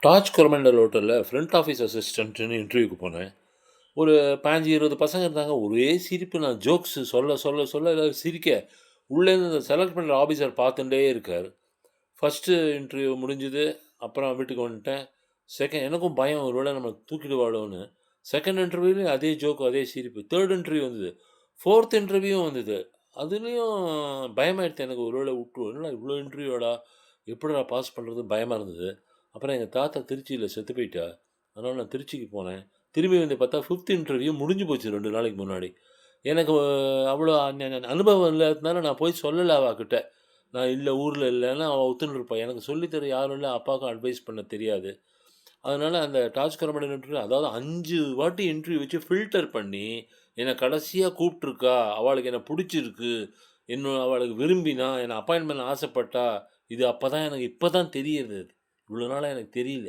டாஜ் கொரமண்டல் ஹோட்டலில் front office அசிஸ்டண்ட்டுன்னு இன்டர்வியூக்கு போனேன். ஒரு 15, 20 பசங்க இருந்தாங்க. ஒரே சிரிப்பு. நான் ஜோக்ஸ் சொல்ல சொல்ல சொல்ல எல்லாரும் சிரிக்க, உள்ளேருந்து அந்த செலக்ட் பண்ணுற ஆஃபீஸர் பார்த்துட்டே இருக்கார். ஃபர்ஸ்ட்டு இன்டர்வியூ முடிஞ்சுது. அப்புறம் வீட்டுக்கு வந்துட்டேன். எனக்கும் பயம் ஒரு வேளை நம்மள தூக்கிடுவாளோன்னு. செகண்ட் இன்டர்வியூலயும் அதே ஜோக், அதே சிரிப்பு. தேர்ட் இன்டர்வியூ வந்தது. ஃபோர்த் இன்டர்வியூவும் வந்தது. அதுலயும் பயமாயிடுத்து எனக்கு. ஒரு வேளை என்னடா இவ்ளோ இன்டர்வியூவாடா? எப்புட்றா பாஸ் பண்றது? பயமா இருந்தது. அப்புறம் எங்க தாத்தா திருச்சியில செத்து போயிட்டார். அதனால நான் திருச்சிக்கு போனேன். திரும்பி வந்து பார்த்தா 5த் இன்டர்வியூ முடிஞ்சு போச்சு 2 நாளைக்கு முன்னாடி. எனக்கு அவ்வளோ அனுபவம் இல்லாததுனால நான் போய் சொல்லல அவகிட்ட. நான் இல்ல ஊர்ல இல்லன்னா அவ ஒத்துன்னு இருப்பா. எனக்கு சொல்லி தர யாரும் இல்ல. அப்பாவுக்கும் அட்வைஸ் பண்ண தெரியாது. அதனால அந்த டார்ச் கரமண்டல் இன்டர்வியூ அதாவது 5 வாட்டி இன்டர்வியூ வச்சு ஃபில்டர் பண்ணி, என்ன கடைசியா கூப்ட்டுருக்கா. அவளுக்கு என்ன புடிச்சிருக்கு. அவளுக்கு விரும்பினா, என்ன அப்பாயின்ட்மென்ட் ஆசைப்பட்டா. இது அப்பதான் எனக்கு இப்ப தான் தெரியுது அது. இவ்வளோ நாளா எனக்கு தெரியல.